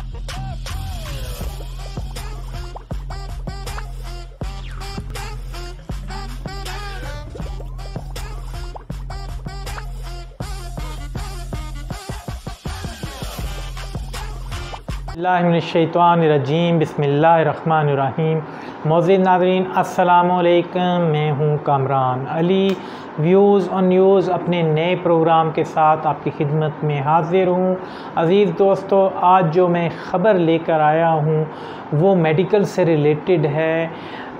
बिस्मिल्लाहिर्रहमानिर्रहीम बिस्मिल्लाहिर्रहमानिर्रहीम। मोअज़्ज़िज़ नाज़रीन अस्सलामु अलैकुम, मैं हूँ कामरान अली। व्यूज़ और न्यूज़ अपने नए प्रोग्राम के साथ आपकी खिदमत में हाज़िर हूँ। अज़ीज़ दोस्तों, आज जो मैं ख़बर लेकर आया हूँ वो मेडिकल से रिलेटेड है।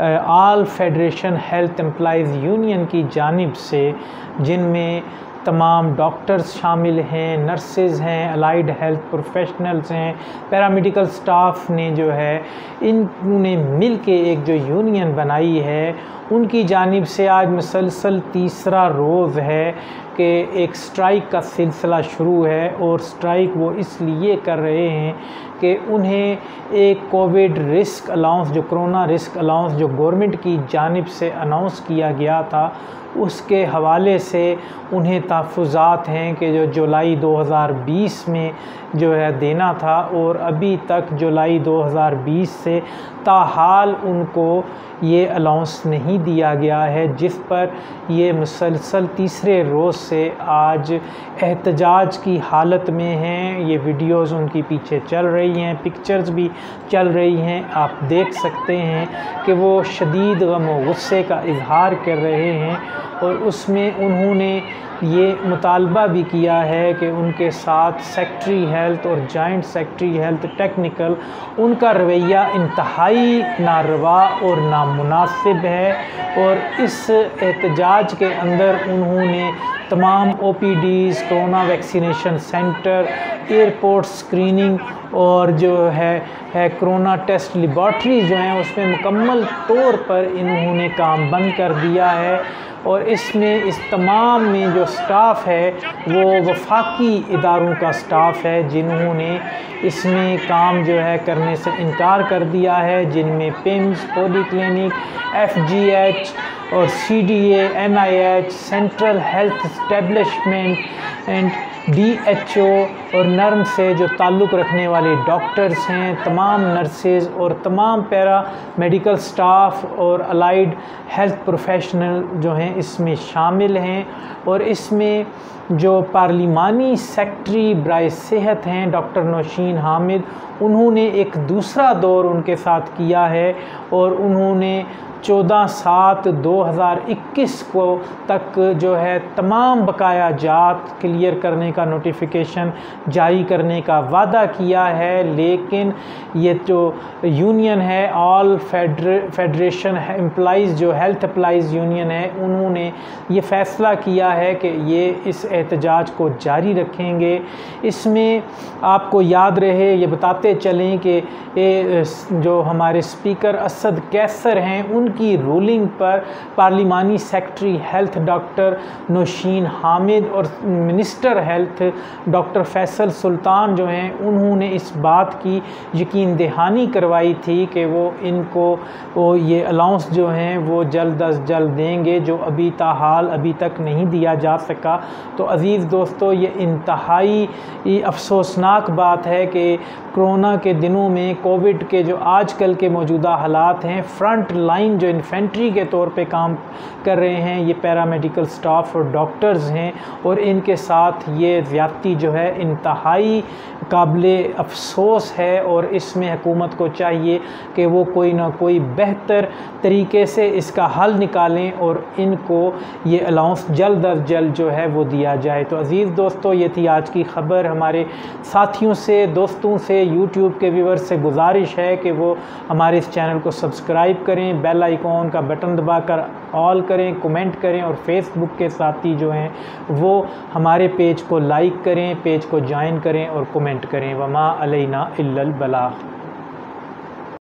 All federation health employees union की जानिब से, जिनमें तमाम डॉक्टर्स शामिल हैं, नर्सज हैं, अलाइड हेल्थ प्रोफेशनल्स हैं, पैरामेडिकल स्टाफ ने जो है इनने मिल के एक जो यूनियन बनाई है, उनकी जानिब से आज मुसलसल तीसरा रोज़ है कि एक स्ट्राइक का सिलसिला शुरू है। और स्ट्राइक वो इसलिए कर रहे हैं कि उन्हें एक कोविड रिस्क अलाउंस, जो कोरोना रिस्क अलाउंस जो गवर्नमेंट की जानिब से अनाउंस किया गया था, उसके हवाले से उन्हें तहफ़्फ़ुज़ात हैं कि जो जुलाई 2020 में जो है देना था, और अभी तक जुलाई 2020 से ताहाल उनको ये अलाउंस नहीं दिया गया है, जिस पर ये मुसलसल तीसरे रोज़ से आज एहतजाज की हालत में हैं। ये वीडियोज़ उनकी पीछे चल रही हैं, पिक्चर्स भी चल रही हैं। आप देख सकते हैं कि वो शदीद गम व गुस्से का इज़हार कर रहे हैं, और उसमें उन्होंने ये मुतालबा भी किया है कि उनके साथ सेक्ट्री हेल्थ और जॉइंट सेक्ट्री हेल्थ टेक्निकल, उनका रवैया इंतहाई नारवा और नामुनासिब है। और इस एहतजाज के अंदर उन्होंने तमाम OPDs, corona vaccination centre, airport screening और जो है कोरोना टेस्ट लेबॉर्ट्रीज़ जो हैं उसमें मुकम्मल तौर पर इन्होंने काम बंद कर दिया है। और इसमें इस तमाम में जो स्टाफ है वो वफाकी इदारों का स्टाफ है, जिन्होंने इसमें काम जो है करने से इनकार कर दिया है, जिनमें पिम्स, पॉलीक्लिनिक, FGH और CDA, NIH, central health establishment and DHO और नर्म से जो ताल्लुक़ रखने वाले डॉक्टर्स हैं, तमाम नर्सज और तमाम पैरा मेडिकल स्टाफ और अलाइड हेल्थ प्रोफेशनल जो हैं इसमें शामिल हैं। और इसमें जो पार्लिमानी सेक्रेटरी बराए सेहत हैं डॉक्टर नौशीन हामिद, उन्होंने एक दूसरा दौर उनके साथ किया है, और उन्होंने 14/7/2021 को तक जो है तमाम बकाया जात क्लियर करने का नोटिफिकेशन जारी करने का वादा किया है। लेकिन ये जो यूनियन है ऑल फेडरेशन एम्प्लॉइज़, जो हेल्थ एम्प्लॉइज़ यूनियन है, उन्होंने ये फ़ैसला किया है कि ये इस एहतजाज को जारी रखेंगे। इसमें आपको याद रहे, ये बताते चलें कि ये जो हमारे स्पीकर असद कैसर हैं, उनकी रूलिंग पर parliamentary secretary health doctor Nausheen Hamid और minister health doctor Faisal Sultan जो हैं, उन्होंने इस बात की यकीन दहानी करवाई थी कि वो इनको ये अलाउंस जो हैं वो जल्द अज जल्द देंगे, जो अभी ताहाल अभी तक नहीं दिया जा सका। तो अज़ीज़ दोस्तों, ये इंतहाई अफसोसनाक बात है कि कोरोना के दिनों में कोविड के जो आजकल के मौजूदा हालात हैं, फ्रंट लाइन जो इन्फेंट्री के तौर पे काम कर रहे हैं ये पैरामेडिकल स्टाफ और डॉक्टर्स हैं, और इनके साथ ये ज़्यादती जो है इंतहाई काबिले अफसोस है। और इसमें हुकूमत को चाहिए कि वो कोई ना कोई बेहतर तरीके से इसका हल निकालें और इनको ये अलाउंस जल्द अज जल्द जो है वो दिया जाए। तो अज़ीज़ दोस्तों, ये थी आज की ख़बर। हमारे साथियों से, दोस्तों से, यूट्यूब के व्यूअर्स से गुजारिश है कि वो हमारे इस चैनल को सब्सक्राइब करें, बेल आइकॉन का बटन दबाकर ऑल करें, कमेंट करें, और फेसबुक के साथी जो हैं वो हमारे पेज को लाइक करें, पेज को ज्वाइन करें और कमेंट करें। वमा अलैना इल्लल बलाग।